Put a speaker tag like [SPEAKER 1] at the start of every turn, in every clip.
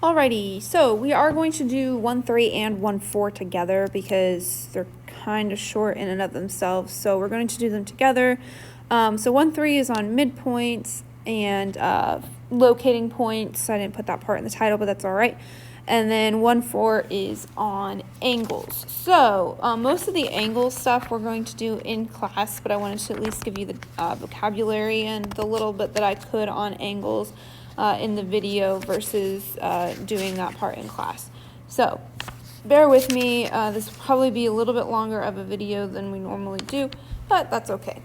[SPEAKER 1] Alrighty, so we are going to do 1-3 and 1-4 together because they're kind of short in and of themselves. So we're going to do them together. So 1-3 is on midpoints and locating points. I didn't put that part in the title, but that's all right. And then 1-4 is on angles. So most of the angle stuff we're going to do in class, but I wanted to at least give you the vocabulary and the little bit that I could on angles in the video versus doing that part in class. So bear with me. This will probably be a little bit longer of a video than we normally do, but that's okay.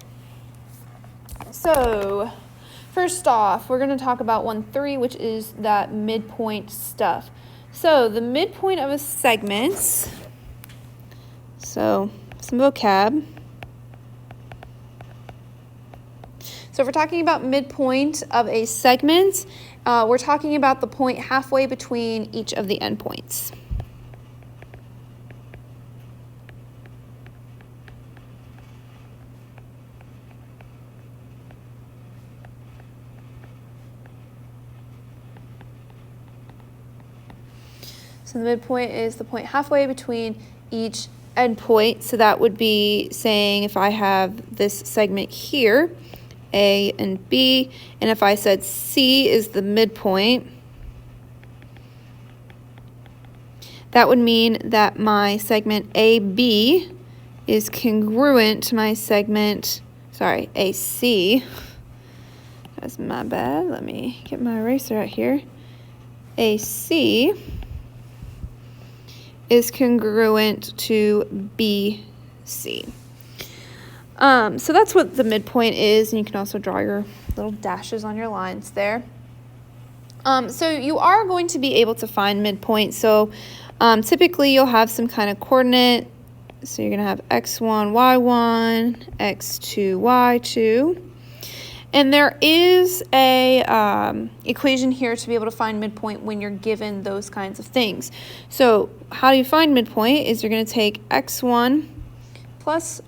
[SPEAKER 1] So first off, we're going to talk about 1-3, which is that midpoint stuff. So the midpoint of a segment, so some vocab. So if we're talking about midpoint of a segment, we're talking about the point halfway between each of the endpoints. So the midpoint is the point halfway between each endpoint. So that would be saying if I have this segment here, A and B, and if I said C is the midpoint, that would mean that my segment AB is congruent to my segment, sorry, AC. That's my bad. Let me get my eraser out here. AC is congruent to BC. So that's what the midpoint is, and you can also draw your little dashes on your lines there. So you are going to be able to find midpoint. So typically you'll have some kind of coordinate. So you're going to have x1, y1, x2, y2. And there is a equation here to be able to find midpoint when you're given those kinds of things. So how do you find midpoint is you're going to take x1 plus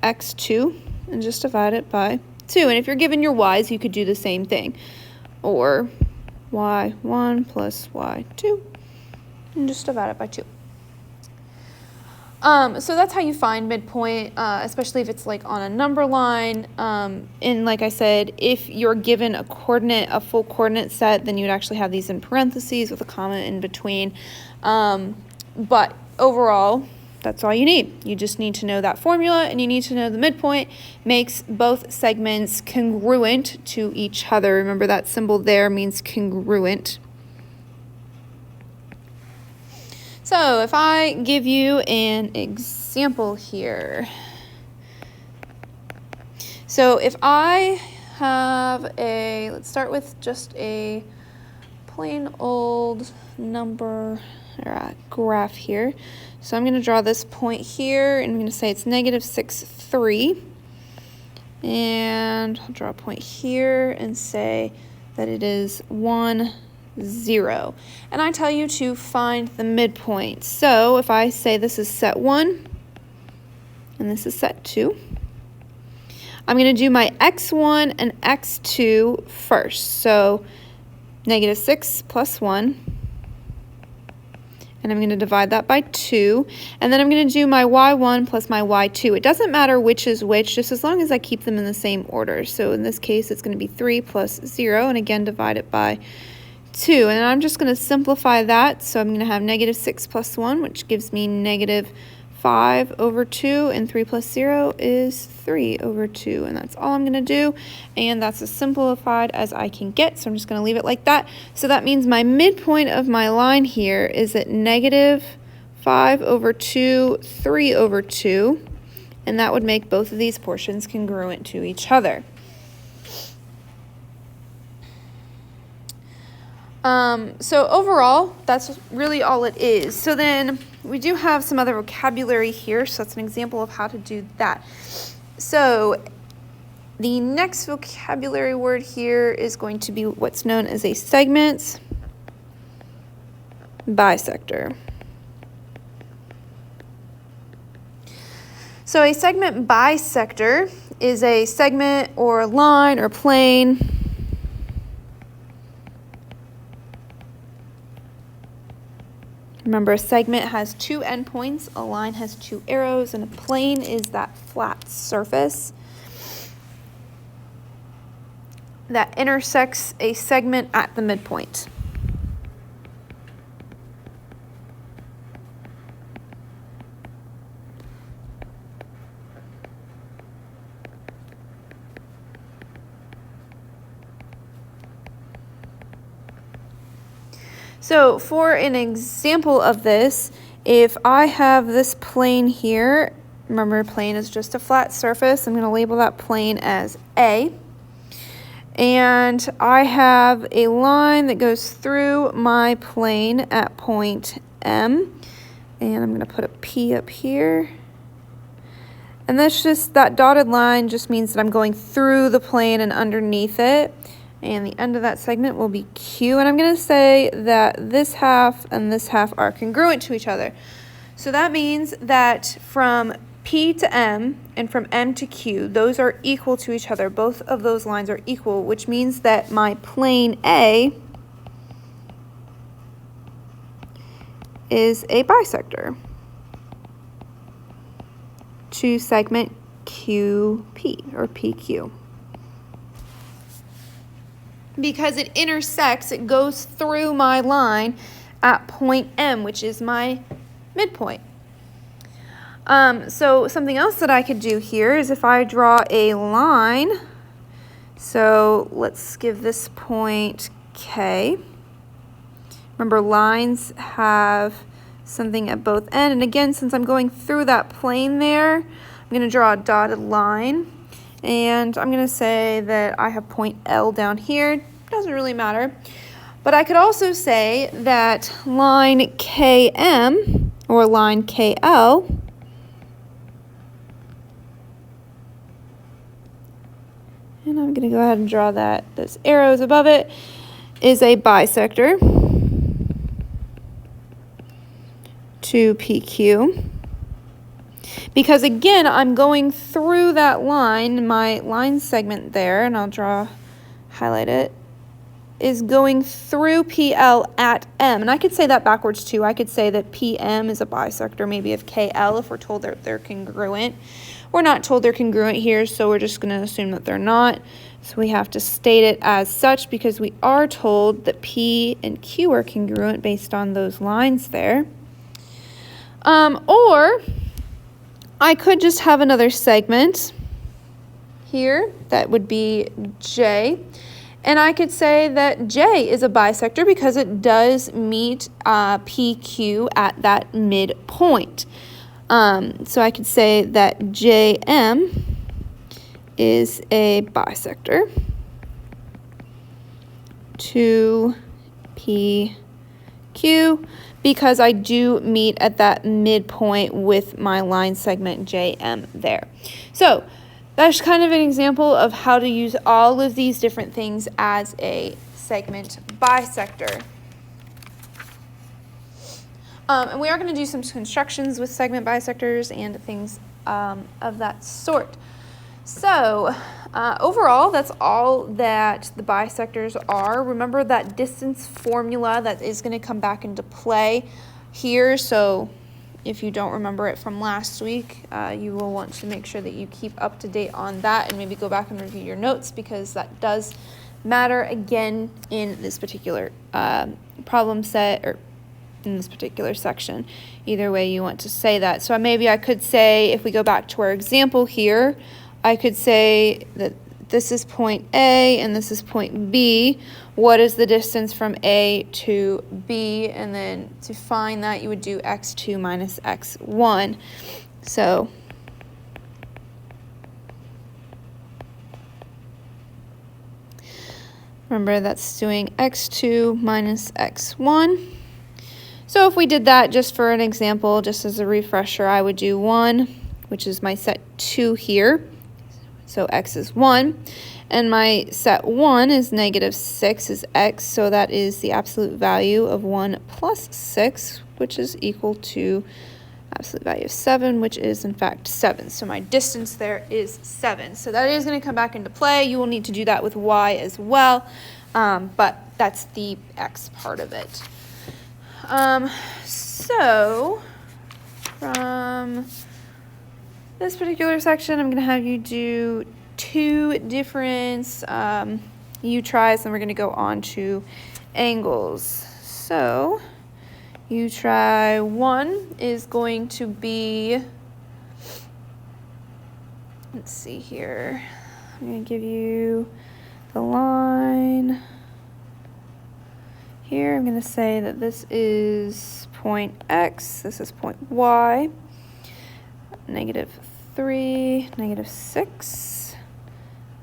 [SPEAKER 1] x2 and just divide it by 2. And if you're given your y's, you could do the same thing. Or y1 plus y2 and just divide it by 2. So that's how you find midpoint, especially if it's like on a number line. And like I said, if you're given a coordinate, a full coordinate set, then you'd actually have these in parentheses with a comma in between. But overall, that's all you need. You just need to know that formula, and you need to know the midpoint makes both segments congruent to each other. Remember that symbol there means congruent. So if I give you an example here. So if I have let's start with just a plain old number or a graph here. So I'm going to draw this point here, and I'm going to say it's -6, 3. And I'll draw a point here and say that it is 1, 0. And I tell you to find the midpoint. So if I say this is set 1 and this is set 2, I'm going to do my x1 and x2 first. So -6 plus 1. And I'm going to divide that by 2. And then I'm going to do my y1 plus my y2. It doesn't matter which is which, just as long as I keep them in the same order. So in this case, it's going to be 3 plus 0. And again, divide it by 2. And I'm just going to simplify that. So I'm going to have -6 plus 1, which gives me -5 over 2. And 3 plus 0 is 3 over 2. And that's all I'm going to do. And that's as simplified as I can get. So I'm just going to leave it like that. So that means my midpoint of my line here is at -5 over 2, 3 over 2. And that would make both of these portions congruent to each other. So overall, that's really all it is. So then we do have some other vocabulary here, so that's an example of how to do that. So the next vocabulary word here is going to be what's known as a segment bisector. So a segment bisector is a segment or line or plane Remember, a segment has two endpoints, a line has two arrows, and a plane is that flat surface that intersects a segment at the midpoint. So for an example of this, if I have this plane here, remember plane is just a flat surface, I'm going to label that plane as A. And I have a line that goes through my plane at point M. And I'm going to put a P up here. And that's just, that dotted line just means that I'm going through the plane and underneath it. And the end of that segment will be Q. And I'm going to say that this half and this half are congruent to each other. So that means that from P to M and from M to Q, those are equal to each other. Both of those lines are equal, which means that my plane A is a bisector to segment QP or PQ. Because it intersects, it goes through my line at point M, which is my midpoint. So something else that I could do here is if I draw a line, so let's give this point K. Remember, lines have something at both ends, and again, since I'm going through that plane there, I'm going to draw a dotted line. And I'm going to say that I have point L down here. Doesn't really matter. But I could also say that line KM or line KL and I'm going to go ahead and draw that. Those arrows above it is a bisector to PQ. Because again, I'm going through that line, my line segment there, and I'll highlight it, is going through PL at M. And I could say that backwards too. I could say that PM is a bisector maybe of KL if we're told that they're congruent. We're not told they're congruent here, so we're just going to assume that they're not. So we have to state it as such because we are told that P and Q are congruent based on those lines there. Or I could just have another segment here that would be J, and I could say that J is a bisector because it does meet PQ at that midpoint. So I could say that JM is a bisector to PQ because I do meet at that midpoint with my line segment JM there. So that's kind of an example of how to use all of these different things as a segment bisector. And we are going to do some constructions with segment bisectors and things of that sort. So overall, that's all that the bisectors are. Remember that distance formula that is going to come back into play here. So if you don't remember it from last week, you will want to make sure that you keep up to date on that and maybe go back and review your notes because that does matter again in this particular problem set or in this particular section. Either way you want to say that. So maybe I could say, if we go back to our example here, I could say that this is point A and this is point B. What is the distance from A to B? And then to find that, you would do x2 minus x1. So remember, that's doing x2 minus x1. So if we did that just for an example, just as a refresher, I would do 1, which is my set 2 here. So x is 1. And my set 1 is negative 6 is x. So that is the absolute value of 1 plus 6, which is equal to absolute value of 7, which is in fact 7. So my distance there is 7. So that is going to come back into play. You will need to do that with y as well. But that's the x part of it. So from this particular section, I'm going to have you do 2 different you tries, and we're going to go on to angles. So you try 1 is going to be, let's see here, I'm going to give you the line here. I'm going to say that this is point X, this is point Y, -3, -6,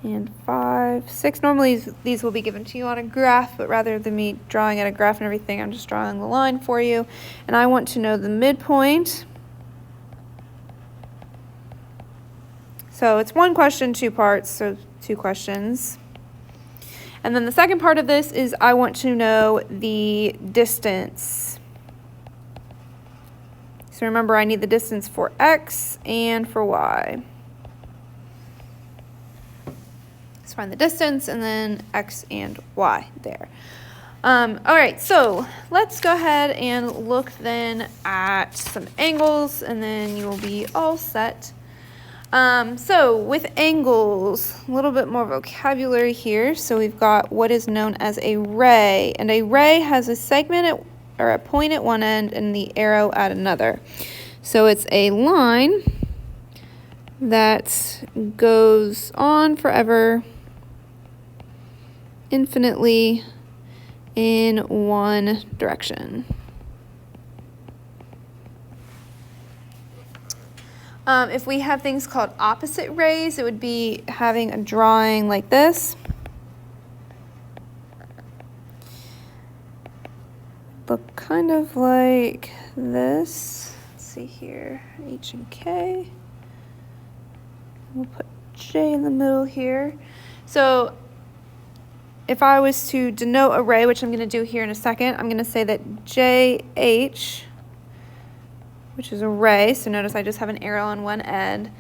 [SPEAKER 1] and 5, 6. Normally these will be given to you on a graph, but rather than me drawing out a graph and everything, I'm just drawing the line for you. And I want to know the midpoint. So it's 1 question, 2 parts, so 2 questions. And then the second part of this is I want to know the distance. So remember, I need the distance for X and for Y. Let's find the distance and then X and Y there. All right, so let's go ahead and look then at some angles, and then you will be all set. So with angles, a little bit more vocabulary here. So we've got what is known as a ray, and a ray has a segment or a point at one end and the arrow at another. So it's a line that goes on forever, infinitely, in one direction. If we have things called opposite rays, it would be having a drawing like this. Look kind of like this. Let's see here, H and K. We'll put J in the middle here. So if I was to denote a ray, which I'm going to do here in a second, I'm going to say that JH, which is a ray, so notice I just have an arrow on one end,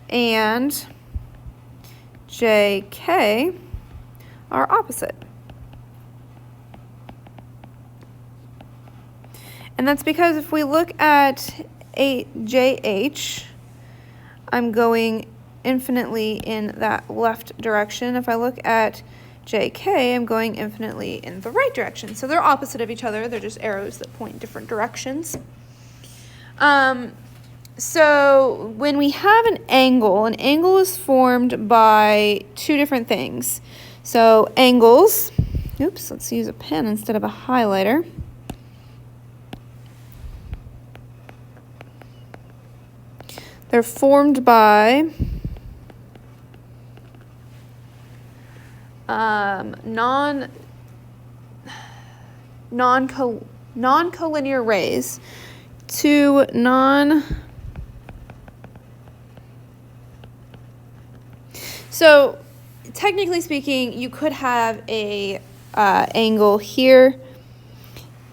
[SPEAKER 1] and JK are opposite. And that's because if we look at JH, I'm going infinitely in that left direction. If I look at JK, I'm going infinitely in the right direction. So they're opposite of each other. They're just arrows that point in different directions. So when we have an angle is formed by 2 different things. So angles, oops, let's use a pen instead of a highlighter. They're formed by non-collinear rays. So technically speaking, you could have a angle here.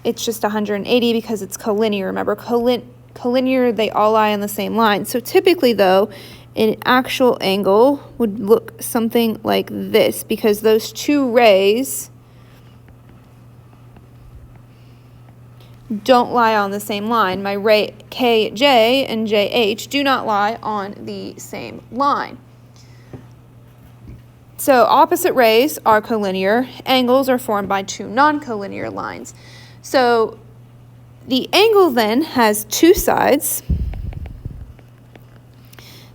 [SPEAKER 1] It's just 180 because it's collinear. Remember, collinear, they all lie on the same line. So typically though, an actual angle would look something like this, because those 2 rays don't lie on the same line. My ray KJ and JH do not lie on the same line. So opposite rays are collinear. Angles are formed by 2 non-collinear lines. So the angle then has 2 sides.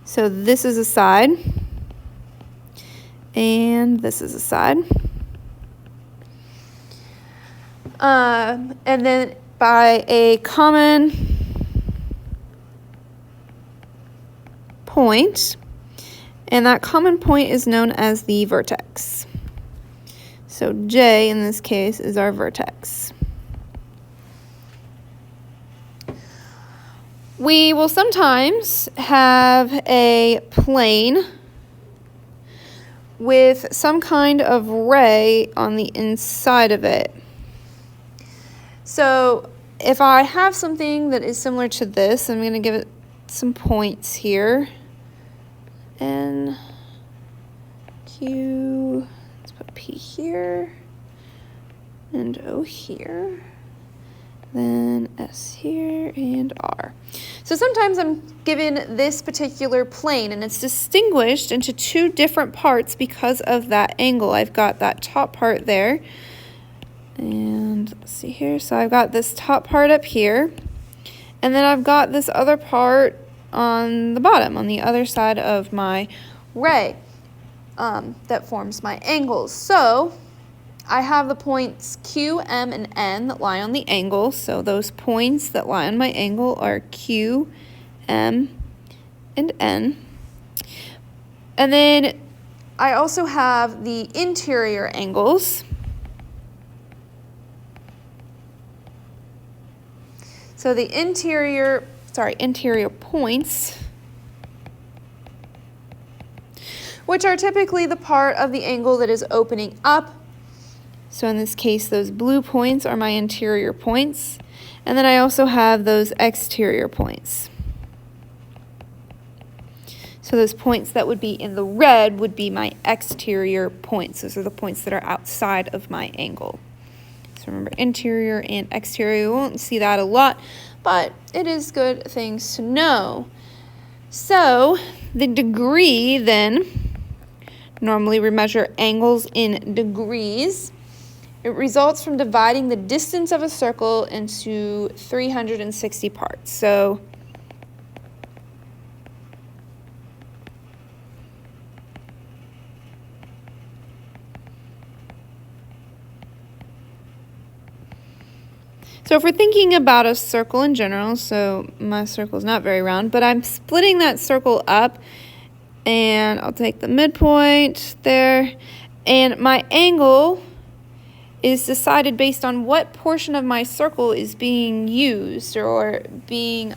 [SPEAKER 1] So this is a side, and this is a side. And then by a common point, and that common point is known as the vertex. So J in this case is our vertex. We will sometimes have a plane with some kind of ray on the inside of it. So if I have something that is similar to this, I'm going to give it some points here. N, Q, let's put P here, and O here, then S here, and R. So sometimes I'm given this particular plane, and it's distinguished into two different parts because of that angle. I've got that top part there, and let's see here. So I've got this top part up here, and then I've got this other part on the bottom, on the other side of my ray, that forms my angles. So I have the points Q, M, and N that lie on the angle. So those points that lie on my angle are Q, M, and N. And then I also have the interior angles. So the interior points, which are typically the part of the angle that is opening up. So in this case, those blue points are my interior points. And then I also have those exterior points. So those points that would be in the red would be my exterior points. Those are the points that are outside of my angle. So remember, interior and exterior. You won't see that a lot, but it is good things to know. So the degree then, normally we measure angles in degrees. It results from dividing the distance of a circle into 360 parts. So if we're thinking about a circle in general, so my circle is not very round, but I'm splitting that circle up, and I'll take the midpoint there, and my angle is decided based on what portion of my circle is being used or being,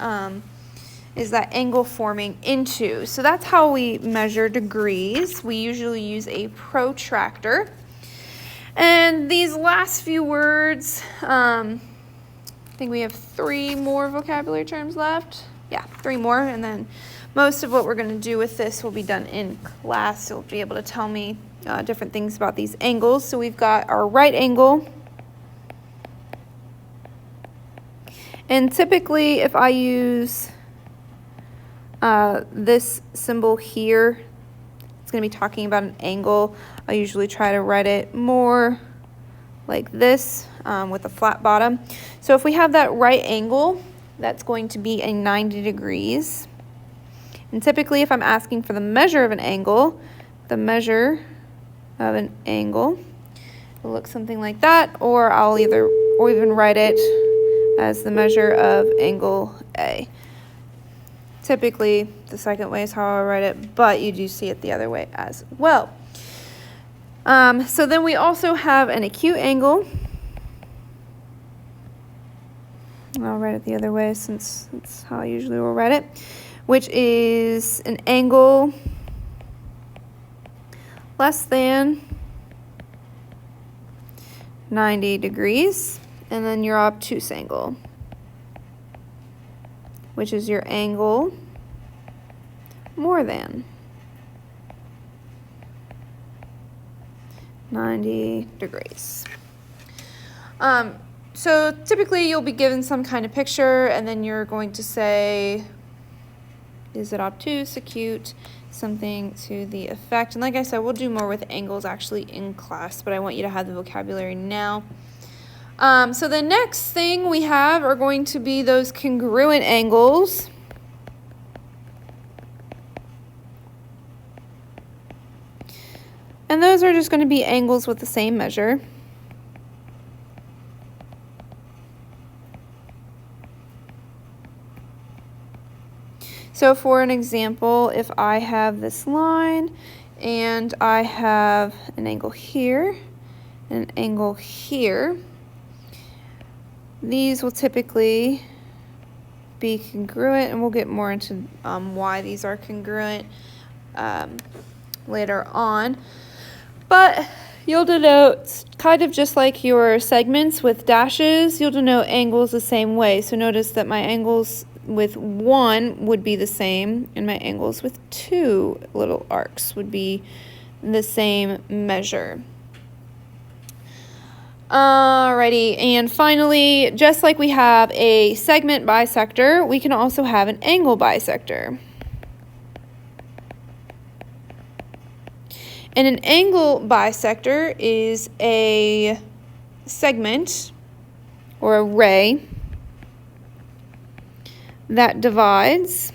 [SPEAKER 1] is that angle forming into. So that's how we measure degrees. We usually use a protractor. And these last few words, I think we have 3 more vocabulary terms left. Yeah, 3 more, and then most of what we're going to do with this will be done in class. So you'll be able to tell me different things about these angles. So we've got our right angle. And typically, if I use this symbol here, it's going to be talking about an angle. I usually try to write it more like this with a flat bottom. So if we have that right angle, that's going to be a 90 degrees. And typically, if I'm asking for the measure of an angle, it will look something like that, or or even write it as the measure of angle A. Typically, the second way is how I write it, but you do see it the other way as well. So then we also have an acute angle. I'll write it the other way since that's how I usually will write it, which is an angle less than 90 degrees, and then your obtuse angle, which is your angle more than 90 degrees. So typically you'll be given some kind of picture, and then you're going to say, is it obtuse, acute, something to the effect. And like I said, we'll do more with angles actually in class, but I want you to have the vocabulary now. So the next thing we have are going to be those congruent angles. And those are just going to be angles with the same measure. So for an example, if I have this line and I have an angle here and an angle here, these will typically be congruent, and we'll get more into why these are congruent later on. But you'll denote, kind of just like your segments with dashes, you'll denote angles the same way. So notice that my angles with 1 would be the same, and my angles with 2 little arcs would be the same measure. Alrighty, and finally, just like we have a segment bisector, we can also have an angle bisector. And an angle bisector is a segment or a ray that divides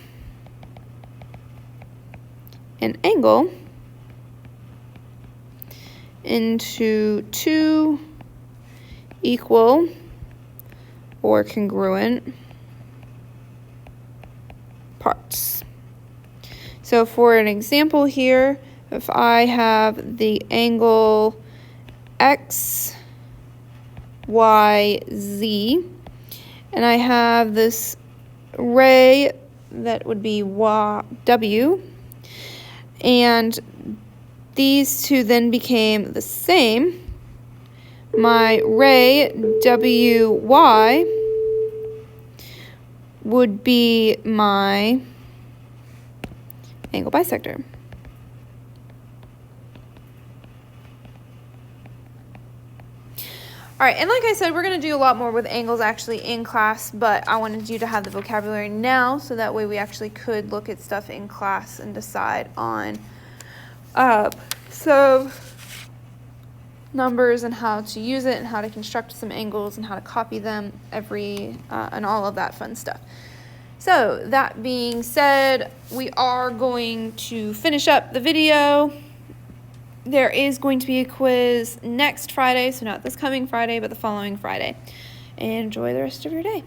[SPEAKER 1] an angle into two equal or congruent parts. So for an example here, if I have the angle X, Y, Z, and I have this ray that would be W, and these two then became the same, my ray WY would be my angle bisector. All right, and like I said, we're going to do a lot more with angles actually in class, but I wanted you to have the vocabulary now so that way we actually could look at stuff in class and decide on some numbers and how to use it and how to construct some angles and how to copy them and all of that fun stuff. So that being said, we are going to finish up the video. There is going to be a quiz next Friday, so not this coming Friday, but the following Friday. And enjoy the rest of your day.